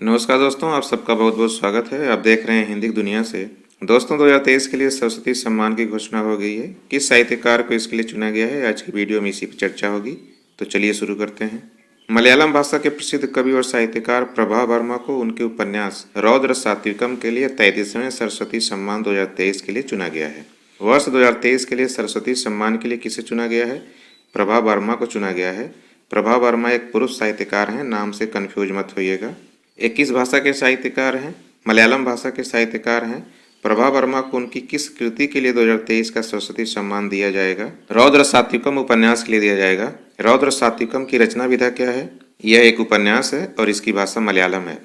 नमस्कार दोस्तों, आप सबका बहुत बहुत स्वागत है। आप देख रहे हैं हिंदी की दुनिया से। दोस्तों, 2023 के लिए सरस्वती सम्मान की घोषणा हो गई है। किस साहित्यकार को इसके लिए चुना गया है, आज की वीडियो में इसी पर चर्चा होगी। तो चलिए शुरू करते हैं। मलयालम भाषा के प्रसिद्ध कवि और साहित्यकार प्रभा वर्मा को उनके उपन्यास रौद्र सात्विकम के लिए 33वें सरस्वती सम्मान 2023 के लिए चुना गया है। वर्ष 2023 के लिए सरस्वती सम्मान के लिए किसे चुना गया है? प्रभा वर्मा को चुना गया है। प्रभा वर्मा एक पुरुष साहित्यकार हैं, नाम से कन्फ्यूज मत होइएगा। 21 भाषा के साहित्यकार हैं, मलयालम भाषा के साहित्यकार हैं। प्रभा वर्मा को उनकी किस कृति के लिए 2023 का सरस्वती सम्मान दिया जाएगा? रौद्र सात्विकम उपन्यास के लिए दिया जाएगा। रौद्र सात्विकम की रचना विधा क्या है? यह एक उपन्यास है और इसकी भाषा मलयालम है।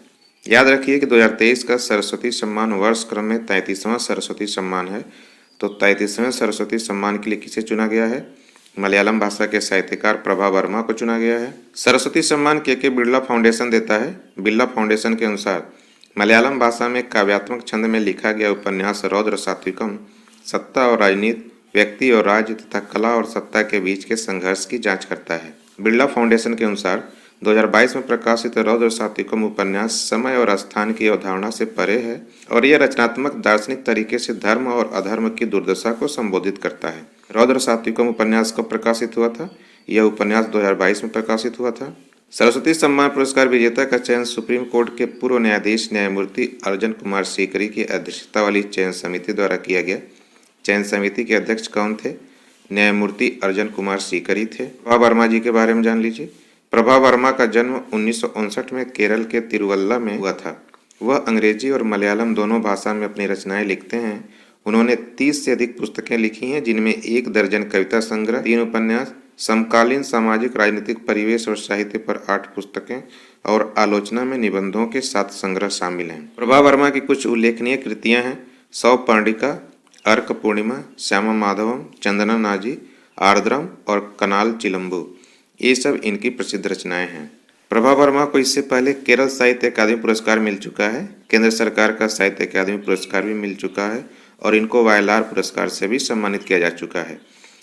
याद रखिए कि 2023 का सरस्वती सम्मान वर्ष क्रम में 33वां सरस्वती सम्मान है। तो 33वें सरस्वती सम्मान के लिए किसे चुना गया है? मलयालम भाषा के साहित्यकार प्रभा वर्मा को चुना गया है। सरस्वती सम्मान के बिरला फाउंडेशन देता है। बिरला फाउंडेशन के अनुसार मलयालम भाषा में काव्यात्मक छंद में लिखा गया उपन्यास रौद्र सात्विकम सत्ता और राजनीति, व्यक्ति और राज्य तथा कला और सत्ता के बीच के संघर्ष की जांच करता है। बिरला फाउंडेशन के अनुसार 2022 में प्रकाशित रौद्र सात्विकम उपन्यास समय और स्थान की अवधारणा से परे है और यह रचनात्मक दार्शनिक तरीके से धर्म और अधर्म की दुर्दशा को संबोधित करता है। रौद्र सात्विकम उपन्यास कब प्रकाशित हुआ था? यह उपन्यास 2022 में प्रकाशित हुआ था। सरस्वती सम्मान पुरस्कार विजेता का चयन सुप्रीम कोर्ट के पूर्व न्यायाधीश न्यायमूर्ति अर्जन कुमार सीकरी की अध्यक्षता वाली चयन समिति द्वारा किया गया। चयन समिति के अध्यक्ष कौन थे? न्यायमूर्ति अर्जन कुमार सीकरी थे। प्रभा वर्मा जी के बारे में जान लीजिए। प्रभा वर्मा का जन्म 1959 में केरल के तिरुवल्ला में हुआ था। वह अंग्रेजी और मलयालम दोनों भाषा में अपनी रचनाएं लिखते हैं। उन्होंने 30 से अधिक पुस्तकें लिखी हैं, जिनमें 1 दर्जन कविता संग्रह, 3 उपन्यास, समकालीन सामाजिक राजनीतिक परिवेश और साहित्य पर 8 पुस्तकें और आलोचना में निबंधों के 7 संग्रह शामिल हैं। प्रभा वर्मा की कुछ उल्लेखनीय कृतियां हैं: सौ पर्णिका, अर्क पूर्णिमा, श्यामा माधवम, चंदना नाजी, आर्द्रम और कनाल चिलम्बू। ये सब इनकी प्रसिद्ध रचनाएं हैं। प्रभा वर्मा को इससे पहले केरल साहित्य अकादमी पुरस्कार मिल चुका है, केंद्र सरकार का साहित्य अकादमी पुरस्कार भी मिल चुका है और इनको वायलार पुरस्कार से भी सम्मानित किया जा चुका है।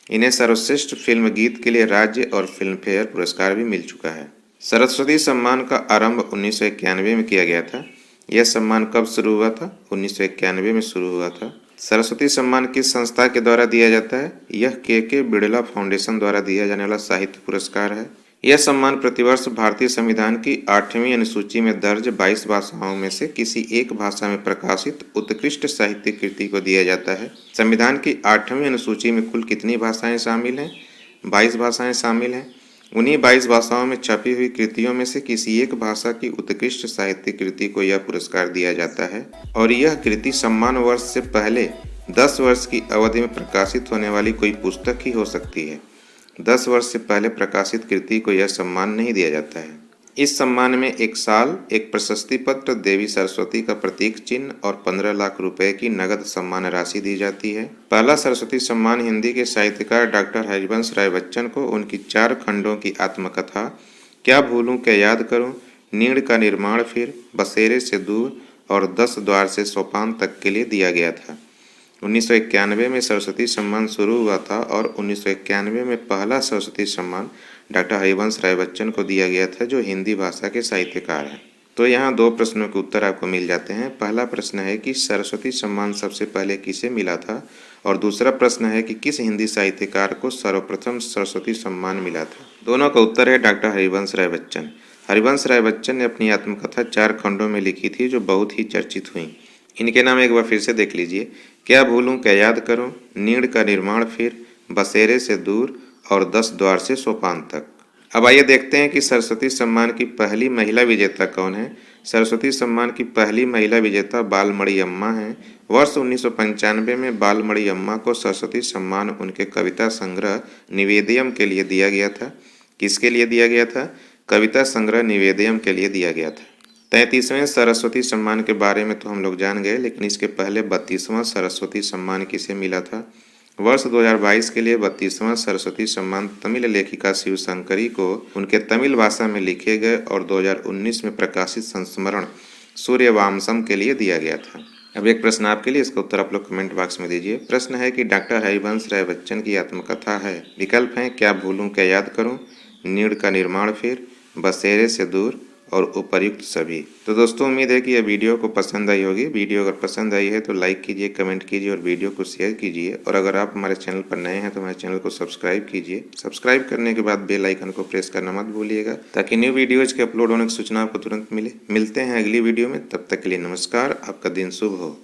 इन्हें सर्वश्रेष्ठ फिल्म गीत के लिए राज्य और फिल्म फेयर पुरस्कार भी मिल चुका है। सरस्वती सम्मान का आरंभ 1991 में किया गया था। यह सम्मान कब शुरू हुआ था? 1991 में शुरू हुआ था। सरस्वती सम्मान किस संस्था के द्वारा दिया जाता है? यह के बिड़ला फाउंडेशन द्वारा दिया जाने वाला साहित्य पुरस्कार है। यह सम्मान प्रतिवर्ष भारतीय संविधान की 8वीं अनुसूची में दर्ज 22 भाषाओं में से किसी एक भाषा में प्रकाशित उत्कृष्ट साहित्य कृति को दिया जाता है। संविधान की 8वीं अनुसूची में कुल कितनी भाषाएं शामिल हैं? 22 भाषाएं शामिल हैं। उन्हीं 22 भाषाओं में छपी हुई कृतियों में से किसी एक भाषा की उत्कृष्ट साहित्य कृति को यह पुरस्कार दिया जाता है और यह कृति सम्मान वर्ष से पहले 10 वर्ष की अवधि में प्रकाशित होने वाली कोई पुस्तक ही हो सकती है। 10 वर्ष से पहले प्रकाशित कृति को यह सम्मान नहीं दिया जाता है। इस सम्मान में 1 साल, एक प्रशस्ति पत्र, देवी सरस्वती का प्रतीक चिन्ह और 15 लाख रुपए की नगद सम्मान राशि दी जाती है। पहला सरस्वती सम्मान हिंदी के साहित्यकार डॉक्टर हरिवंश राय बच्चन को उनकी 4 खंडों की आत्मकथा क्या भूलूं क्या याद करूं, नीड़ का निर्माण फिर, बसेरे से दूर और 10 द्वार से सोपान तक के लिए दिया गया था। 1991 में सरस्वती सम्मान शुरू हुआ था और 1991 में पहला सरस्वती सम्मान डॉक्टर हरिवंश राय बच्चन को दिया गया था, जो हिंदी भाषा के साहित्यकार हैं। तो यहाँ 2 प्रश्नों के उत्तर आपको मिल जाते हैं। पहला प्रश्न है कि सरस्वती सम्मान सबसे पहले किसे मिला था और दूसरा प्रश्न है कि किस हिंदी साहित्यकार को सर्वप्रथम सरस्वती सम्मान मिला था। दोनों का उत्तर है डॉक्टर हरिवंश राय बच्चन। हरिवंश राय बच्चन ने अपनी आत्मकथा 4 खंडों में लिखी थी, जो बहुत ही चर्चित हुई। इनके नाम एक बार फिर से देख लीजिए: क्या भूलूं क्या याद करूं, नीड़ का निर्माण फिर, बसेरे से दूर और 10 द्वार से सोपान तक। अब आइए देखते हैं कि सरस्वती सम्मान की पहली महिला विजेता कौन है। सरस्वती सम्मान की पहली महिला विजेता बालमणि अम्मा हैं। वर्ष 1995 में बालमणि अम्मा को सरस्वती सम्मान उनके कविता संग्रह निवेदयम के लिए दिया गया था। किसके लिए दिया गया था? कविता संग्रह निवेदयम के लिए दिया गया था। 33वें सरस्वती सम्मान के बारे में तो हम लोग जान गए, लेकिन इसके पहले 32वां सरस्वती सम्मान किसे मिला था? वर्ष 2022 के लिए 32वां सरस्वती सम्मान तमिल लेखिका शिवशंकरी को उनके तमिल भाषा में लिखे गए और 2019 में प्रकाशित संस्मरण सूर्यवांशम के लिए दिया गया था। अब एक प्रश्न आपके लिए, इसका उत्तर आप लोग कमेंट बॉक्स में दीजिए। प्रश्न है कि डॉक्टर हरिवंश राय बच्चन की आत्मकथा है। विकल्प हैं: क्या भूलूं क्या याद करूं, नीड़ का निर्माण फिर, बसेरे से दूर और उपर्युक्त सभी। तो दोस्तों उम्मीद है कि यह वीडियो को पसंद आई होगी। वीडियो अगर पसंद आई है तो लाइक कीजिए, कमेंट कीजिए और वीडियो को शेयर कीजिए। और अगर आप हमारे चैनल पर नए हैं तो हमारे चैनल को सब्सक्राइब कीजिए। सब्सक्राइब करने के बाद बेल आइकन को प्रेस करना मत भूलिएगा, ताकि न्यू वीडियोज के अपलोड होने की सूचना आपको तुरंत मिले। मिलते हैं अगली वीडियो में, तब तक के लिए नमस्कार। आपका दिन शुभ हो।